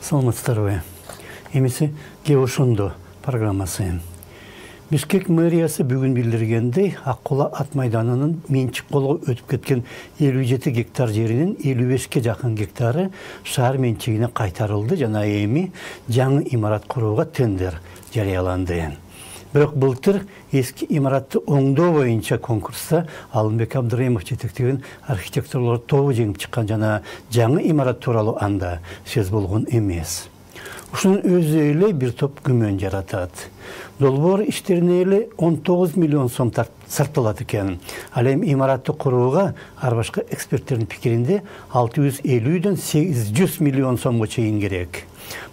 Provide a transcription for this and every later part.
Саламатсыздарбы. Эмеси Геошондо программасы. Бишкек мэриясы бүгін билдиргендей, Аккула ат майданынын менчик колго өтүп кеткен 57 гектар жеринин 55-ке жакын гектары шаар менчигине кайтарылды жана эми жаңы имарат курууга тендер жарыяланды. Бирок былтыр эски имаратты оңдоо боюнча конкурста Алымбек Абдыраимов жетектеген архитекторлор тобу жеңип чыккан жана жаңы имарат тууралуу анда сөз болгон эмес. Ушунун өзү эле бир топ күмөн жаратат. Долбоор иштерине эле 19 миллион сом сартылат экен. Ал эми имаратты курууга ар башка эксперттердин пикиринде 650дөн 800 миллион сомго чейин керек.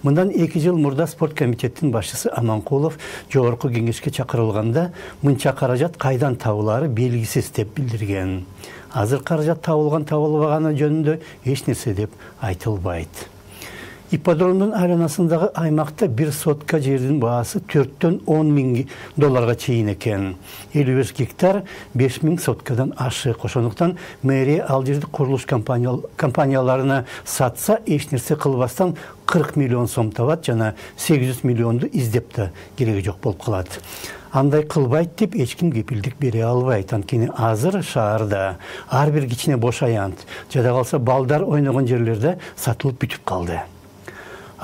Мындан 2 жыл мурда спорт комитеттин башчысы Аманкулов жогорку кеңешке чакырылганда мынча каражат кайдан табылары белгисиз деп билдирген. Азыр каражат табылбаганы жөнүндө эч нерсе деп айтылбайт. Ипподромдун айланасындагы аймакта бир сотка жердин баасы 4-төн 10 миң долларга чейин экен. 55 гектар 5 миң соткадан ашык. Ошондуктан мэрия ал жерди курулуш компанияларына сатса эч нерсе кылбастан 40 миллион сом табат жана 800 миллионду издеп да кереги жок болуп калат. Андай кылбайт деп эч ким кепилдик бере албайт. Анткени азыр шаарда ар бир кичине бош аянт, жада калса балдар ойногон жерлерде сатылып бүтүп калды.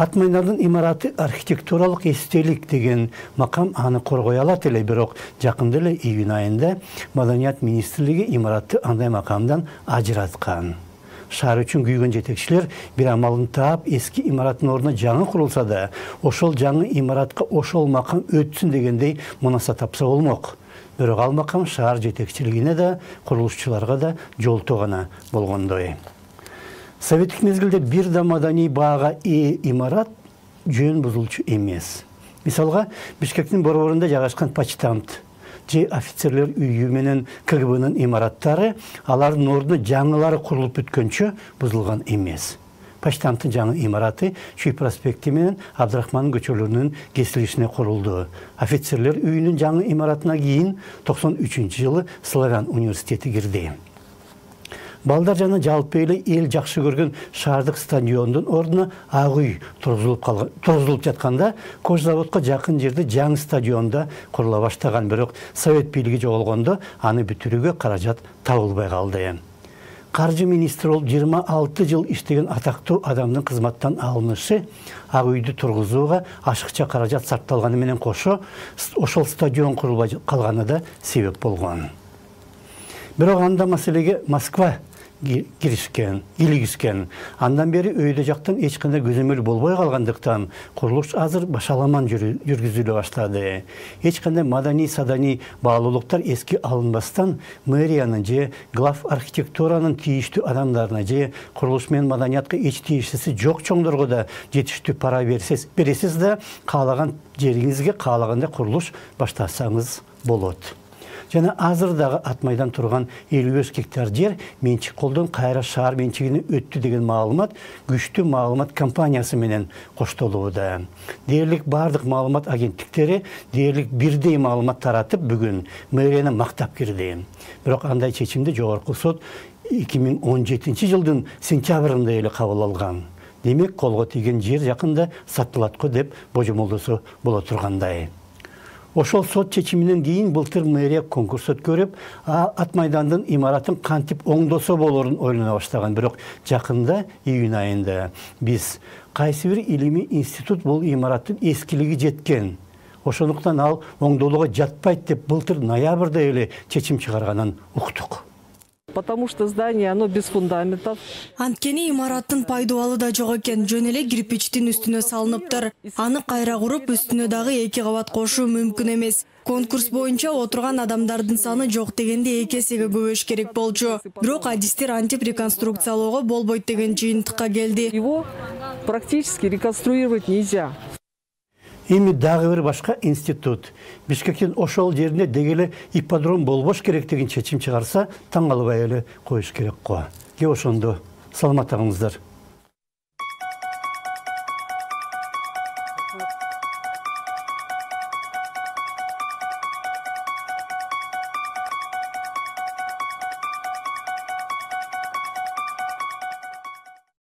Ат майдандын имараты архитектуралык эстелик деген макам аны коргой алат эле, бирок жакында эле июнь айында Маданият министрлиги имаратты андай макамдан ажыраткан. Шаар үчүн күйгөн жетекчилер бир амалын таап эски имараттын ордуна жаңы курулса да, ошол жаңы имаратка ошол макам өтсүн дегендей мунаса тапса болмок. Бирок ал макам шаар жетекчилигине да, курулушчуларга да жолтоо гана болгондой. Советтик мезгилде бир да маданий баага имарат жөн бузулчу эмес. Мисалга, Бишкектин борборунда жайгашкан почтамт же офицерлер үйү менен КГБнын имараттары алардын ордуна жаңылары курулуп бүткөнчө бузулган эмес. Почтамттын жаңы имараты Чүй проспекти менен Абдрахман көчөлөрүнүн кесилишине курулду. Офицерлер үйүнүн жаңы имаратына кийин 93-жылы Славян университети кирди. Балдар жана жалпы эле эл жакшы көргөн шаардык стадиондун ордуна ак үй тургузулуп жатканда, Кожзаводко жакын жерде жаңы стадионда курула баштаган, бирок совет бийлиги жоголгондо аны бүтүрүүгө каражат табылбай калды. Каржы министри болуп 26 жыл иштеген атактуу адамдын кызматтан алынышы ак үйдү тургузууга ашыкча каражат сарпталганы менен кошо ошол стадион курулбай калганы да себеп болгон. Бирок анда маселеге Москва илигишкен. Андан бери өйдө жактан эч кандай көзөмөл болбой калгандыктан курулуш азыр башаламан жүргүзүлө баштады. Эч кандай маданий-саданий баалуулуктар эске алынбастан мэриянын же глав архитектуранын тийиштүү адамдарына же курулуш менен маданиятка эч тийиштиси жок чоңдорго да жетиштүү пара бересиз да каалаган жериңизге каалагандай курулуш баштасаңыз болот. Жана азырдагы ат майдан турган 55 гектар жер менчик колдон кайра шаар менчигине өттү деген маалымат күчтүү маалымат компаниясы менен коштолууда. Дээрлик бардык маалымат агенттиктери дээрлик бирдей маалымат таратып бүгүн мэрияны мактап кирди. Бирок андай чечимди жогорку сот 2017-жылдын сентябрында эле кабыл алган. Демек колго тийген жер жакында сатылатко деп божомолдосо боло тургандай. Ошол сот чечиминен кийин былтыр мэрия конкурс өткөрүп, ат майдандын имаратын кантип оңдосо болорун ойлоно баштаган. Бирок жакында июнь айында биз кайсы бир илимий институт бул имараттын эскилиги жеткен, ошондуктан ал оңдолууга жатпайт деп былтыр ноябрда эле чечим чыгарганын уктук. Потому что здание, оно без фундаментов. Анткени имараттын пайдубалы да жок экен, жөн эле кирпичтин үстүнө салыныптыр. Аны кайра куруп, үстүнө дагы 2 кабат кошуу мүмкүн эмес. Конкурс боюнча отурган адамдардын саны жок дегенде 2 эсеге көбөйүш керек болчу. Бирок адистер антип реконструкциялоого болбойт деген жыйынтыкка келди. Его практически реконструировать нельзя. Эми дагы бир башка институт Бишкектин ошол жеринде дегеле ипподром болбош керек деген чечим чыгарса, таң калбай эле коюш керек го. Ошондо саламат калыңыздар.